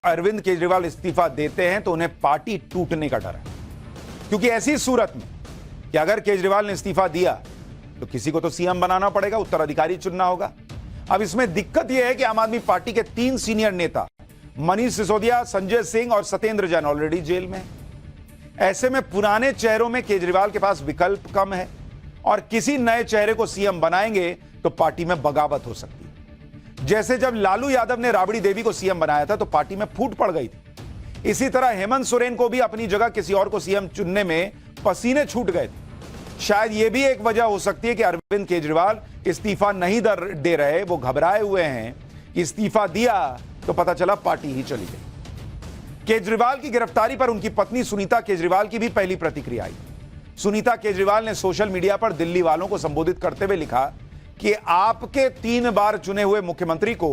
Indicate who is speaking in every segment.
Speaker 1: अरविंद केजरीवाल इस्तीफा देते हैं तो उन्हें पार्टी टूटने का डर है, क्योंकि ऐसी सूरत में कि अगर केजरीवाल ने इस्तीफा दिया तो किसी को तो सीएम बनाना पड़ेगा, उत्तराधिकारी चुनना होगा। अब इसमें दिक्कत यह है कि आम आदमी पार्टी के 3 सीनियर नेता मनीष सिसोदिया, संजय सिंह और सत्येंद्र जैन ऑलरेडी जेल में हैं। ऐसे में पुराने चेहरों में केजरीवाल के पास विकल्प कम है और किसी नए चेहरे को सीएम बनाएंगे तो पार्टी में बगावत हो सकती है। जैसे जब लालू यादव ने राबड़ी देवी को सीएम बनाया था तो पार्टी में फूट पड़ गई थी। इसी तरह हेमंत सोरेन को भी अपनी जगह किसी और को सीएम चुनने में पसीने छूट गए थे। शायद यह भी एक वजह हो सकती है कि अरविंद केजरीवाल इस्तीफा नहीं दे रहे, वो घबराए हुए हैं कि इस्तीफा दिया तो पता चला पार्टी ही चली गई। केजरीवाल की गिरफ्तारी पर उनकी पत्नी सुनीता केजरीवाल की भी पहली प्रतिक्रिया आई। सुनीता केजरीवाल ने सोशल मीडिया पर दिल्ली वालों को संबोधित करते हुए लिखा कि आपके 3 बार चुने हुए मुख्यमंत्री को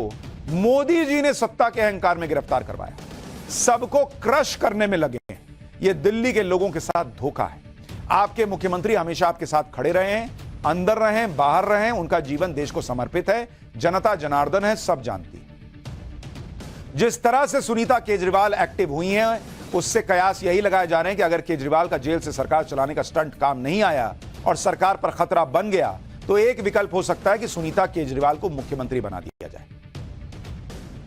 Speaker 1: मोदी जी ने सत्ता के अहंकार में गिरफ्तार करवाया, सबको क्रश करने में लगे हैं। यह दिल्ली के लोगों के साथ धोखा है। आपके मुख्यमंत्री हमेशा आपके साथ खड़े रहे हैं, अंदर रहे बाहर रहे, उनका जीवन देश को समर्पित है, जनता जनार्दन है, सब जानती है। जिस तरह से सुनीता केजरीवाल एक्टिव हुई हैं, उससे कयास यही लगाए जा रहे हैं कि अगर केजरीवाल का जेल से सरकार चलाने का स्टंट काम नहीं आया और सरकार पर खतरा बन गया तो एक विकल्प हो सकता है कि सुनीता केजरीवाल को मुख्यमंत्री बना दिया जाए।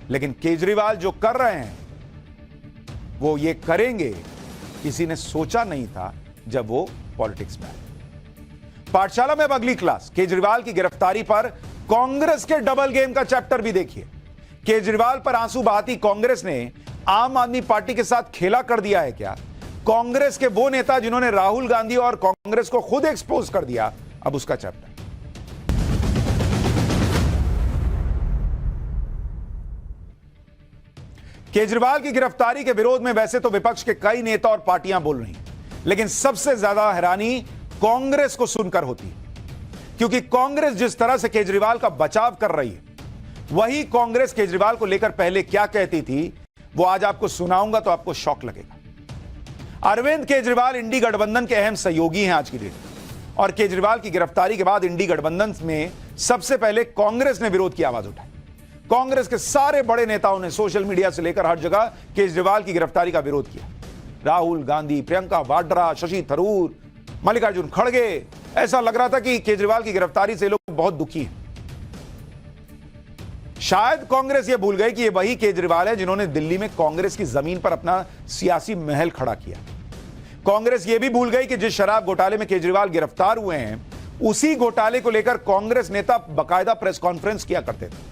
Speaker 1: लेकिन केजरीवाल जो कर रहे हैं वो ये करेंगे, किसी ने सोचा नहीं था जब वो पॉलिटिक्स में आए। पाठशाला में अब अगली क्लास, केजरीवाल की गिरफ्तारी पर कांग्रेस के डबल गेम का चैप्टर भी देखिए। केजरीवाल पर आंसू बहाती कांग्रेस ने आम आदमी पार्टी के साथ खेला कर दिया है क्या? कांग्रेस के वो नेता जिन्होंने राहुल गांधी और कांग्रेस को खुद एक्सपोज कर दिया, अब उसका चैप्टर। केजरीवाल की गिरफ्तारी के विरोध में वैसे तो विपक्ष के कई नेता और पार्टियां बोल रही हैं, लेकिन सबसे ज्यादा हैरानी कांग्रेस को सुनकर होती है, क्योंकि कांग्रेस जिस तरह से केजरीवाल का बचाव कर रही है, वही कांग्रेस केजरीवाल को लेकर पहले क्या कहती थी वो आज आपको सुनाऊंगा तो आपको शॉक लगेगा। अरविंद केजरीवाल इंडी गठबंधन के अहम सहयोगी हैं आज की डेट में, और केजरीवाल की गिरफ्तारी के बाद इंडी गठबंधन में सबसे पहले कांग्रेस ने विरोध की आवाज उठाई। कांग्रेस के सारे बड़े नेताओं ने सोशल मीडिया से लेकर हर जगह केजरीवाल की गिरफ्तारी का विरोध किया। राहुल गांधी, प्रियंका वाड्रा, शशि थरूर, मल्लिकार्जुन खड़गे, ऐसा लग रहा था कि केजरीवाल की गिरफ्तारी से लोग बहुत दुखी हैं। शायद कांग्रेस यह भूल गई कि यह वही केजरीवाल है जिन्होंने दिल्ली में कांग्रेस की जमीन पर अपना सियासी महल खड़ा किया। कांग्रेस यह भी भूल गई कि जिस शराब घोटाले में केजरीवाल गिरफ्तार हुए हैं, उसी घोटाले को लेकर कांग्रेस नेता बाकायदा प्रेस कॉन्फ्रेंस किया करते थे।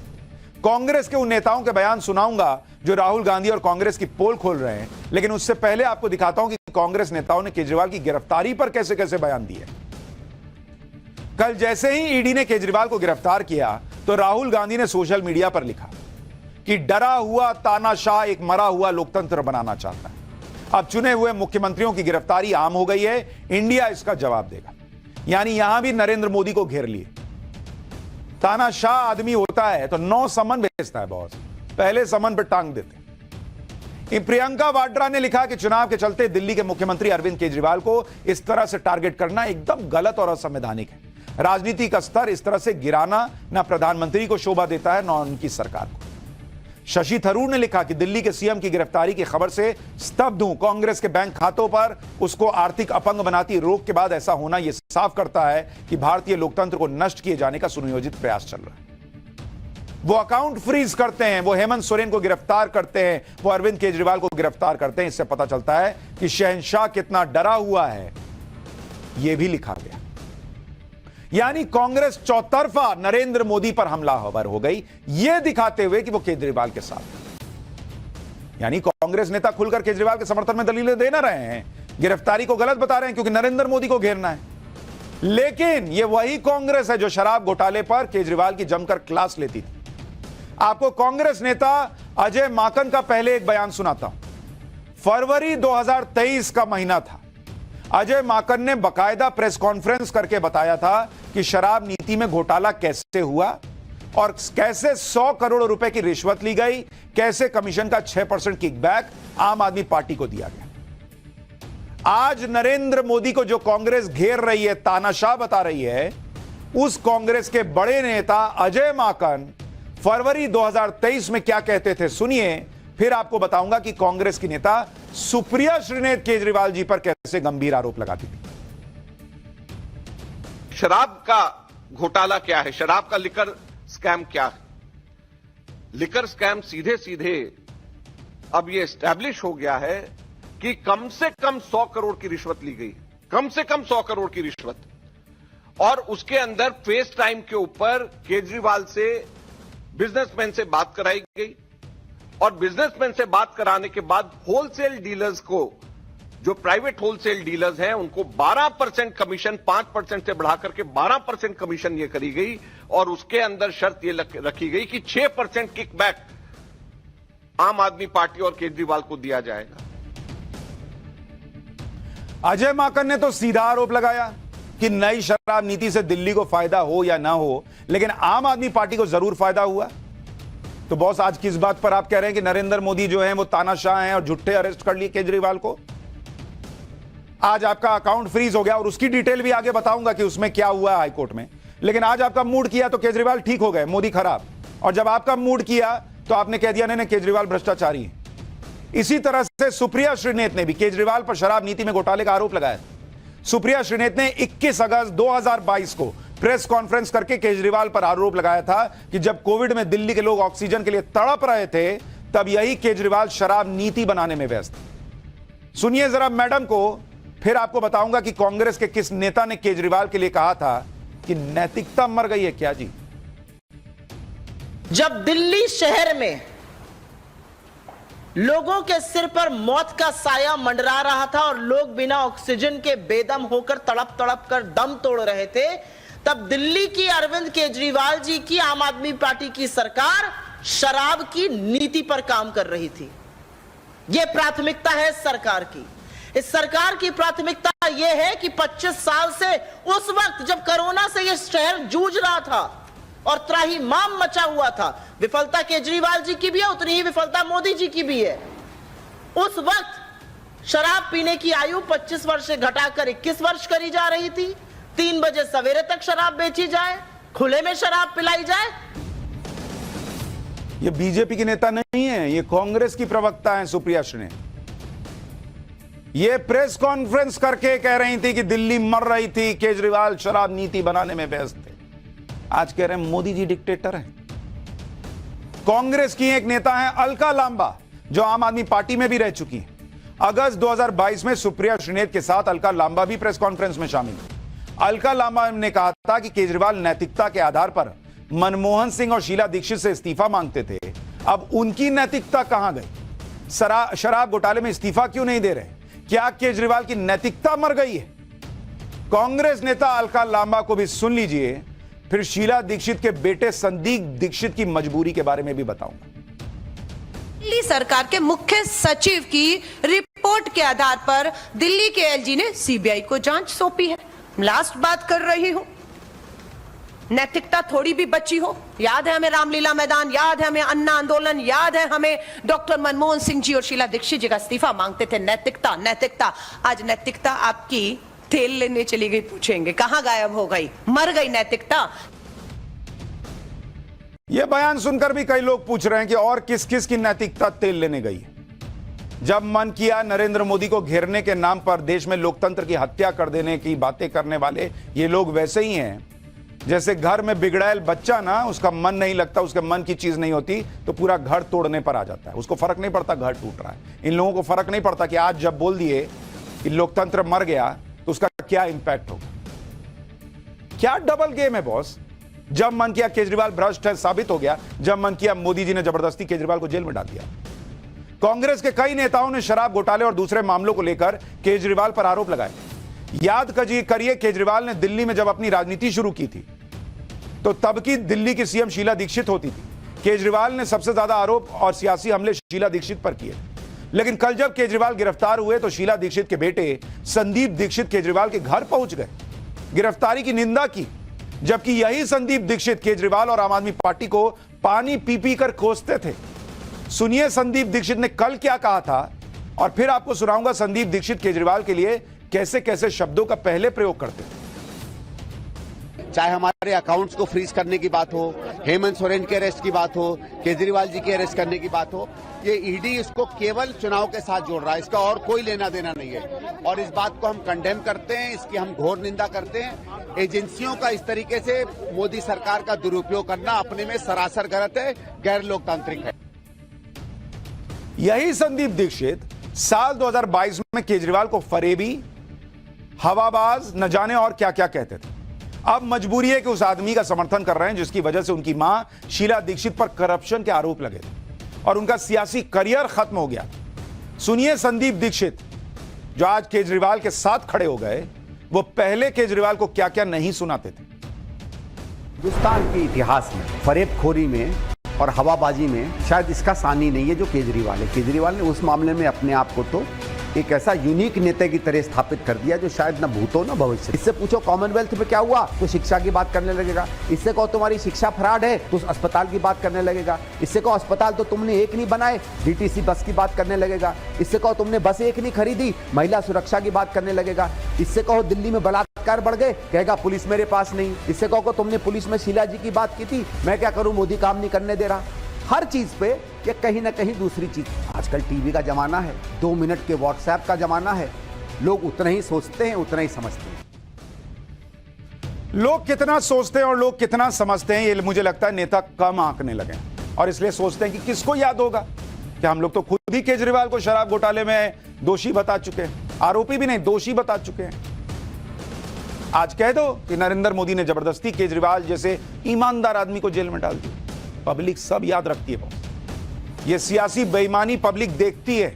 Speaker 1: कांग्रेस के उन नेताओं के बयान सुनाऊंगा जो राहुल गांधी और कांग्रेस की पोल खोल रहे हैं, लेकिन उससे पहले आपको दिखाता हूं कि कांग्रेस नेताओं ने केजरीवाल की गिरफ्तारी पर कैसे कैसे बयान दिए। कल जैसे ही ईडी ने केजरीवाल को गिरफ्तार किया तो राहुल गांधी ने सोशल मीडिया पर लिखा कि डरा हुआ तानाशाह एक मरा हुआ लोकतंत्र बनाना चाहता है। अब चुने हुए मुख्यमंत्रियों की गिरफ्तारी आम हो गई है, इंडिया इसका जवाब देगा। यानी यहां भी नरेंद्र मोदी को घेर लिए। तानाशाह आदमी होता है तो 9 समन भेजता है बॉस, पहले समन पर टांग देते। प्रियंका वाड्रा ने लिखा कि चुनाव के चलते दिल्ली के मुख्यमंत्री अरविंद केजरीवाल को इस तरह से टारगेट करना एकदम गलत और असंवैधानिक है। राजनीति का स्तर इस तरह से गिराना ना प्रधानमंत्री को शोभा देता है, ना उनकी सरकार को। शशि थरूर ने लिखा कि दिल्ली के सीएम की गिरफ्तारी की खबर से स्तब्ध हूं। कांग्रेस के बैंक खातों पर उसको आर्थिक अपंग बनाती रोक के बाद ऐसा होना यह साफ करता है कि भारतीय लोकतंत्र को नष्ट किए जाने का सुनियोजित प्रयास चल रहा है। वो अकाउंट फ्रीज करते हैं, वो हेमंत सोरेन को गिरफ्तार करते हैं, वो अरविंद केजरीवाल को गिरफ्तार करते हैं। इससे पता चलता है कि शहंशाह कितना डरा हुआ है, यह भी लिखा गया। यानी कांग्रेस चौतरफा नरेंद्र मोदी पर हमलावर हो गई, यह दिखाते हुए कि वो केजरीवाल के साथ। यानी कांग्रेस नेता खुलकर केजरीवाल के समर्थन में दलीलें दे ना रहे हैं, गिरफ्तारी को गलत बता रहे हैं क्योंकि नरेंद्र मोदी को घेरना है। लेकिन यह वही कांग्रेस है जो शराब घोटाले पर केजरीवाल की जमकर क्लास लेती थी। आपको कांग्रेस नेता अजय माकन का पहले एक बयान सुनाता हूं। फरवरी 2023 का महीना था। अजय माकन ने बाकायदा प्रेस कॉन्फ्रेंस करके बताया था कि शराब नीति में घोटाला कैसे हुआ और कैसे 100 करोड़ रुपए की रिश्वत ली गई, कैसे कमीशन का 6% किकबैक आम आदमी पार्टी को दिया गया। आज नरेंद्र मोदी को जो कांग्रेस घेर रही है, तानाशाह बता रही है, उस कांग्रेस के बड़े नेता अजय माकन फरवरी 2023 में क्या कहते थे, सुनिए फिर आपको बताऊंगा कि कांग्रेस की नेता सुप्रिया श्रीनेत केजरीवाल जी पर कैसे गंभीर आरोप लगाती थी।
Speaker 2: शराब का घोटाला क्या है, शराब का लिकर स्कैम क्या है? लिकर स्कैम सीधे सीधे अब यह एस्टैब्लिश हो गया है कि कम से कम 100 करोड़ की रिश्वत ली गई, कम से कम 100 करोड़ की रिश्वत, और उसके अंदर फेस टाइम के ऊपर केजरीवाल से बिजनेसमैन से बात कराई गई, और बिजनेसमैन से बात कराने के बाद होलसेल डीलर्स को, जो प्राइवेट होलसेल डीलर्स हैं, उनको 12% कमीशन 5% से बढ़ा करके 12% कमीशन ये करी गई, और उसके अंदर शर्त ये रखी गई कि 6% किकबैक आम आदमी पार्टी और केजरीवाल को दिया जाएगा।
Speaker 1: अजय माकन ने तो सीधा आरोप लगाया कि नई शराब नीति से दिल्ली को फायदा हो या ना हो, लेकिन आम आदमी पार्टी को जरूर फायदा हुआ। तो बॉस, आज किस बात पर आप कह रहे हैं कि नरेंद्र मोदी जो है वो तानाशाह हैं और झूठे अरेस्ट कर लिए केजरीवाल को? आज आपका अकाउंट फ्रीज हो गया और उसकी डिटेल भी आगे बताऊंगा कि उसमें क्या हुआ है हाईकोर्ट में। लेकिन आज आपका मूड किया तो केजरीवाल ठीक हो गए, मोदी खराब, और जब आपका मूड किया तो आपने कह दिया नहीं केजरीवाल भ्रष्टाचारी है। इसी तरह से सुप्रिया श्रीनेत ने भी केजरीवाल पर शराब नीति में घोटाले का आरोप लगाया। सुप्रिया श्रीनेत ने 21 अगस्त 2022 को प्रेस कॉन्फ्रेंस करके केजरीवाल पर आरोप लगाया था कि जब कोविड में दिल्ली के लोग ऑक्सीजन के लिए तड़प रहे थे, तब यही केजरीवाल शराब नीति बनाने में व्यस्त। सुनिए जरा मैडम को, फिर आपको बताऊंगा कि कांग्रेस के किस नेता ने केजरीवाल के लिए कहा था कि नैतिकता मर गई है क्या जी।
Speaker 3: जब दिल्ली शहर में लोगों के सिर पर मौत का साया मंडरा रहा था और लोग बिना ऑक्सीजन के बेदम होकर तड़प तड़प कर दम तोड़ रहे थे, तब दिल्ली की अरविंद केजरीवाल जी की आम आदमी पार्टी की सरकार शराब की नीति पर काम कर रही थी। यह प्राथमिकता है सरकार की। इस सरकार की प्राथमिकता यह है कि 25 साल से, उस वक्त जब कोरोना से यह शहर जूझ रहा था और त्राहिमाम मचा हुआ था, विफलता केजरीवाल जी की भी है, उतनी ही विफलता मोदी जी की भी है। उस वक्त शराब पीने की आयु 25 वर्ष से घटाकर 21 वर्ष करी जा रही थी। 3 बजे सवेरे तक शराब बेची जाए, खुले में शराब पिलाई जाए।
Speaker 1: ये बीजेपी की नेता नहीं है, ये कांग्रेस की प्रवक्ता है सुप्रिया श्रीनेत। ये प्रेस कॉन्फ्रेंस करके कह रही थी कि दिल्ली मर रही थी, केजरीवाल शराब नीति बनाने में व्यस्त थे। आज कह रहे हैं मोदी जी डिक्टेटर हैं। कांग्रेस की एक नेता है अलका लांबा, जो आम आदमी पार्टी में भी रह चुकी है। अगस्त 2022 में सुप्रिया श्रीनेत के साथ अलका लांबा भी प्रेस कॉन्फ्रेंस में शामिल हुई। अलका लांबा ने कहा था कि केजरीवाल नैतिकता के आधार पर मनमोहन सिंह और शीला दीक्षित से इस्तीफा मांगते थे। अब उनकी नैतिकता कहां गई? शराब घोटाले में इस्तीफा क्यों नहीं दे रहे? क्या केजरीवाल की नैतिकता मर गई है? कांग्रेस नेता अलका लांबा को भी सुन लीजिए, फिर शीला दीक्षित के बेटे संदीप दीक्षित की मजबूरी के बारे में भी बताऊंगा।
Speaker 4: दिल्ली सरकार के मुख्य सचिव की रिपोर्ट के आधार पर दिल्ली के एलजी ने सीबीआई को जांच सौंपी है। लास्ट बात कर रही हूं, नैतिकता थोड़ी भी बची हो। याद है हमें रामलीला मैदान, याद है हमें अन्ना आंदोलन, याद है हमें डॉक्टर मनमोहन सिंह जी और शीला दीक्षित जी का इस्तीफा मांगते थे। नैतिकता नैतिकता, आज नैतिकता आपकी तेल लेने चली गई, पूछेंगे कहां गायब हो गई, मर गई नैतिकता।
Speaker 1: यह बयान सुनकर भी कई लोग पूछ रहे हैं कि और किस किस की नैतिकता तेल लेने गई है। जब मन किया नरेंद्र मोदी को घेरने के नाम पर देश में लोकतंत्र की हत्या कर देने की बातें करने वाले ये लोग वैसे ही हैं जैसे घर में बिगड़ैल बच्चा ना, उसका मन नहीं लगता, उसके मन की चीज नहीं होती तो पूरा घर तोड़ने पर आ जाता है। उसको फर्क नहीं पड़ता घर टूट रहा है। इन लोगों को फर्क नहीं पड़ता कि आज जब बोल दिए कि लोकतंत्र मर गया तो उसका क्या इंपैक्ट होगा। क्या डबल गेम है बॉस? जब मन किया केजरीवाल भ्रष्ट है, साबित हो गया। जब मन किया मोदी जी ने जबरदस्ती केजरीवाल को जेल में डाल दिया। कांग्रेस के कई नेताओं ने शराब घोटाले और दूसरे मामलों को लेकर केजरीवाल पर आरोप लगाए। याद करिए, केजरीवाल ने दिल्ली में जब अपनी राजनीति शुरू की थी तो तब की दिल्ली की सीएम शीला दीक्षित होती थी। केजरीवाल ने सबसे ज्यादा आरोप और सियासी हमले शीला दीक्षित पर किए। लेकिन कल जब केजरीवाल गिरफ्तार हुए तो शीला दीक्षित के बेटे संदीप दीक्षित केजरीवाल के घर पहुंच गए, गिरफ्तारी की निंदा की, जबकि यही संदीप दीक्षित केजरीवाल और आम आदमी पार्टी को पानी पी पी कर कोसते थे। सुनिए संदीप दीक्षित ने कल क्या कहा था और फिर आपको सुनाऊंगा संदीप दीक्षित केजरीवाल के लिए कैसे कैसे शब्दों का पहले प्रयोग करते थे।
Speaker 5: चाहे हमारे अकाउंट्स को फ्रीज करने की बात हो, हेमंत सोरेन के अरेस्ट की बात हो, केजरीवाल जी के अरेस्ट करने की बात हो, ये ईडी इसको केवल चुनाव के साथ जोड़ रहा है, इसका और कोई लेना देना नहीं है। और इस बात को हम कंडेम करते हैं, इसकी हम घोर निंदा करते हैं। एजेंसियों का इस तरीके से मोदी सरकार का दुरुपयोग करना अपने में सरासर गलत है, गैर लोकतांत्रिक है।
Speaker 1: यही संदीप दीक्षित साल 2022 में केजरीवाल को फरेबी, हवाबाज, न जाने और क्या क्या कहते थे। अब मजबूरी है कि उस आदमी का समर्थन कर रहे हैं जिसकी वजह से उनकी मां शीला दीक्षित पर करप्शन के आरोप लगे थे और उनका सियासी करियर खत्म हो गया। सुनिए संदीप दीक्षित जो आज केजरीवाल के साथ खड़े हो गए, वो पहले केजरीवाल को क्या क्या नहीं सुनाते थे।
Speaker 5: हिंदुस्तान के इतिहास में फरेबखोरी में और हवाबाजी में शायद इसका सानी नहीं है जो केजरीवाल है। केजरीवाल ने उस मामले में अपने आप को तो एक ऐसा यूनिक नेता की तरह स्थापित कर दिया जो शायद ना भूतो ना भविष्य। इससे पूछो कॉमनवेल्थ में क्या हुआ तो शिक्षा की बात करने लगेगा। इससे कहो तुम्हारी शिक्षा फ्रॉड है तो अस्पताल की बात करने लगेगा। इससे कहो अस्पताल तो तुमने एक नहीं बनाए, डीटीसी बस की बात करने लगेगा। इससे कहो तुमने बस एक नहीं खरीदी, महिला सुरक्षा की बात करने लगेगा। इससे कहो दिल्ली में बलात्कार बढ़ गए, कहेगा पुलिस मेरे पास नहीं। इससे कहो तुमने पुलिस में शीला जी की बात की थी, मैं क्या करूं, मोदी काम नहीं करने दे रहा। हर चीज पे ये कहीं ना कहीं दूसरी चीज। आजकल टीवी का जमाना है, 2 मिनट के व्हाट्सएप का जमाना है। लोग उतना ही सोचते हैं, उतना ही समझते हैं।
Speaker 1: लोग कितना सोचते हैं और लोग कितना समझते हैं, ये मुझे लगता है नेता कम आंकने लगे और इसलिए सोचते हैं कि किसको याद होगा कि हम लोग तो खुद ही केजरीवाल को शराब घोटाले में दोषी बता चुके हैं, आरोपी भी नहीं, दोषी बता चुके हैं। आज कह दो कि नरेंद्र मोदी ने जबरदस्ती केजरीवाल जैसे ईमानदार आदमी को जेल में डाल दिया, पब्लिक सब याद रखती है। ये सियासी बेईमानी पब्लिक देखती है।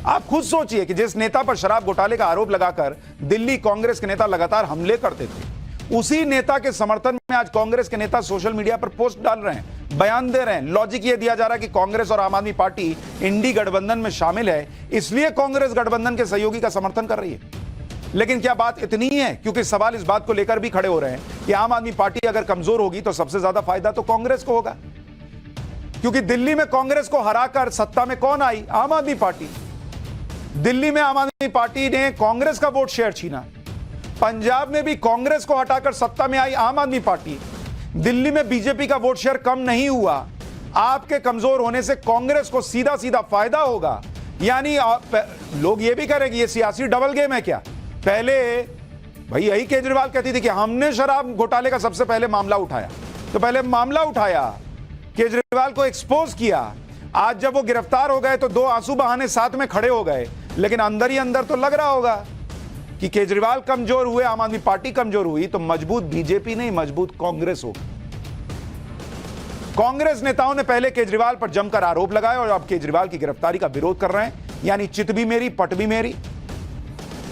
Speaker 1: आप खुद सोचिए कि जिस नेता पर शराब घोटाले का आरोप लगाकर दिल्ली कांग्रेस के नेता लगातार हमले करते थे, उसी नेता के समर्थन में आज कांग्रेस के नेता सोशल मीडिया पर पोस्ट डाल रहे हैं, बयान दे रहे हैं। लॉजिक ये दिया जा रहा है कि कांग्रेस और आम आदमी पार्टी इंडी गठबंधन में शामिल है, इसलिए कांग्रेस गठबंधन के सहयोगी का समर्थन कर रही है। लेकिन क्या बात इतनी ही है? क्योंकि सवाल इस बात को लेकर भी खड़े हो रहे हैं कि आम आदमी पार्टी अगर कमजोर होगी तो सबसे ज्यादा फायदा तो कांग्रेस को होगा, क्योंकि दिल्ली में कांग्रेस को हराकर सत्ता में कौन आई? आम आदमी पार्टी। दिल्ली में आम आदमी पार्टी ने कांग्रेस का वोट शेयर छीना, पंजाब में भी कांग्रेस को हटाकर सत्ता में आई आम आदमी पार्टी। दिल्ली में बीजेपी का वोट शेयर कम नहीं हुआ। आपके कमजोर होने से कांग्रेस को सीधा सीधा फायदा होगा। यानी लोग ये भी करेंगे ये सियासी डबल गेम है क्या? पहले भाई यही केजरीवाल कहती थी कि हमने शराब घोटाले का सबसे पहले मामला उठाया, तो पहले मामला उठाया, केजरीवाल को एक्सपोज किया। आज जब वो गिरफ्तार हो गए तो 2 आंसू बहाने साथ में खड़े हो गए, लेकिन अंदर ही अंदर तो लग रहा होगा कि केजरीवाल कमजोर हुए, आम आदमी पार्टी कमजोर हुई तो मजबूत बीजेपी नहीं, मजबूत कांग्रेस होगी। कांग्रेस नेताओं ने पहले केजरीवाल पर जमकर आरोप लगाए और अब केजरीवाल की गिरफ्तारी का विरोध कर रहे हैं, यानी चित भी मेरी पट भी मेरी।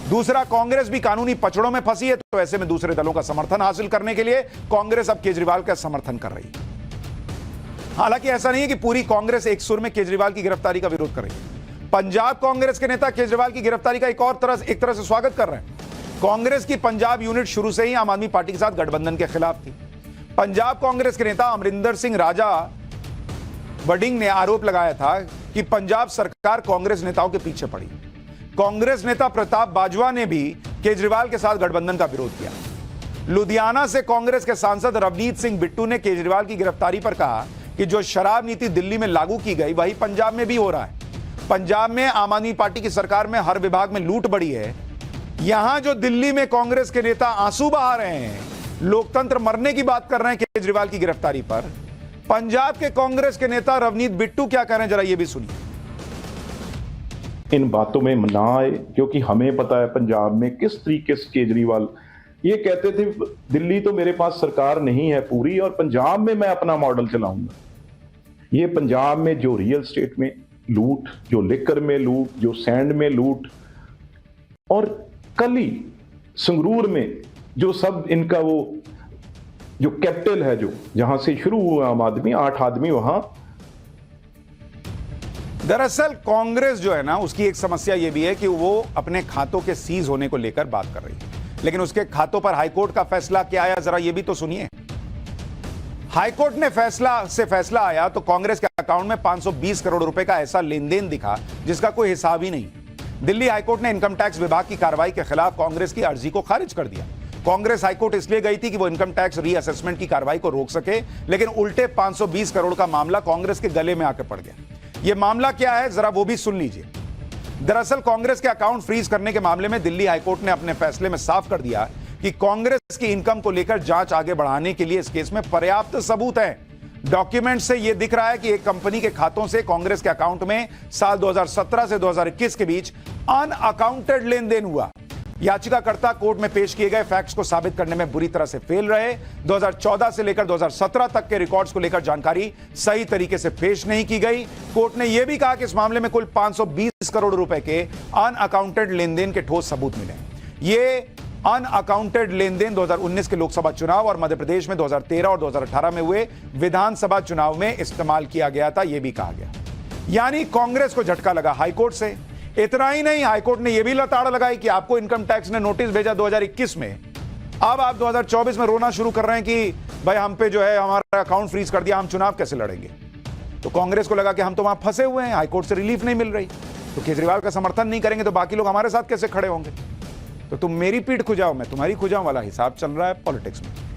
Speaker 1: दूसरा, कांग्रेस भी कानूनी पचड़ों में फंसी है, तो ऐसे में दूसरे दलों का समर्थन हासिल करने के लिए कांग्रेस अब केजरीवाल का समर्थन कर रही है। हालांकि ऐसा नहीं है कि पूरी कांग्रेस एक सुर में केजरीवाल की गिरफ्तारी का विरोध कर रही है। पंजाब कांग्रेस के नेता केजरीवाल की गिरफ्तारी का एक तरह से स्वागत कर रहे हैं। कांग्रेस की पंजाब यूनिट शुरू से ही आम आदमी पार्टी के साथ गठबंधन के खिलाफ थी। पंजाब कांग्रेस के नेता अमरिंदर सिंह राजा वडिंग ने आरोप लगाया था कि पंजाब सरकार कांग्रेस नेताओं के पीछे पड़ी। कांग्रेस नेता प्रताप बाजवा ने भी केजरीवाल के साथ गठबंधन का विरोध किया। लुधियाना से कांग्रेस के सांसद रवनीत सिंह बिट्टू ने केजरीवाल की गिरफ्तारी पर कहा कि जो शराब नीति दिल्ली में लागू की गई वही पंजाब में भी हो रहा है। पंजाब में आम आदमी पार्टी की सरकार में हर विभाग में लूट बढ़ी है। यहां जो दिल्ली में कांग्रेस के नेता आंसू बहा रहे हैं, लोकतंत्र मरने की बात कर रहे हैं केजरीवाल की गिरफ्तारी पर, पंजाब के कांग्रेस के नेता रवनीत बिट्टू क्या कह रहे हैं, जरा ये भी सुनिए।
Speaker 6: इन बातों में ना आए, क्योंकि हमें पता है पंजाब में किस तरीके से केजरीवाल ये कहते थे दिल्ली तो मेरे पास सरकार नहीं है पूरी और पंजाब में मैं अपना मॉडल चलाऊंगा। ये पंजाब में जो रियल स्टेट में लूट, जो लिकर में लूट, जो सैंड में लूट, और कल ही संगरूर में जो सब इनका वो जो कैपिटल है, जो जहां से शुरू हुआ आम आदमी, 8 आदमी वहां।
Speaker 1: दरअसल कांग्रेस जो है ना, उसकी एक समस्या यह भी है कि वो अपने खातों के सीज होने को लेकर बात कर रही है, लेकिन उसके खातों पर हाईकोर्ट का फैसला क्या आया, जरा ये भी तो सुनिए। हाईकोर्ट ने फैसला आया तो कांग्रेस के अकाउंट में 520 करोड़ रुपए का ऐसा लेन देन दिखा जिसका कोई हिसाब ही नहीं। दिल्ली हाईकोर्ट ने इनकम टैक्स विभाग की कार्रवाई के खिलाफ कांग्रेस की अर्जी को खारिज कर दिया। कांग्रेस हाईकोर्ट इसलिए गई थी कि वो इनकम टैक्स रीअसेसमेंट की कार्रवाई को रोक सके, लेकिन उल्टे 520 करोड़ का मामला कांग्रेस के गले में आकर पड़ गया। यह मामला क्या है, जरा वो भी सुन लीजिए। दरअसल कांग्रेस के अकाउंट फ्रीज करने के मामले में दिल्ली हाईकोर्ट ने अपने फैसले में साफ कर दिया कि कांग्रेस की इनकम को लेकर जांच आगे बढ़ाने के लिए इस केस में पर्याप्त सबूत है। डॉक्यूमेंट से यह दिख रहा है कि एक कंपनी के खातों से कांग्रेस के अकाउंट में साल 2017 से 2021 के बीच अनअकाउंटेड लेन देन हुआ। याचिकाकर्ता कोर्ट में पेश किए गए फैक्ट्स को साबित करने में बुरी तरह से फेल रहे। 2014 से लेकर 2017 तक के रिकॉर्ड्स को लेकर जानकारी सही तरीके से पेश नहीं की गई। कोर्ट ने यह भी कहा कि इस मामले में कुल 520 करोड़ रुपए के अनअकाउंटेड लेन देन के ठोस सबूत मिले। ये अनअकाउंटेड लेन देन 2019 के लोकसभा चुनाव और मध्य प्रदेश में 2013 और 2018 में हुए विधानसभा चुनाव में इस्तेमाल किया गया था, यह भी कहा गया। यानी कांग्रेस को झटका लगा हाईकोर्ट से। इतना ही नहीं, हाईकोर्ट ने यह भी लताड़ लगाई कि आपको इनकम टैक्स ने नोटिस भेजा 2021 में, अब आप 2024 में रोना शुरू कर रहे हैं कि भाई हम पे जो है हमारा अकाउंट फ्रीज कर दिया, हम चुनाव कैसे लड़ेंगे। तो कांग्रेस को लगा कि हम तो वहां फंसे हुए हैं, हाईकोर्ट से रिलीफ नहीं मिल रही, तो केजरीवाल का समर्थन नहीं करेंगे तो बाकी लोग हमारे साथ कैसे खड़े होंगे। तो तुम मेरी पीठ खुजाओ, मैं तुम्हारी खुजाऊं वाला हिसाब चल रहा है पॉलिटिक्स में।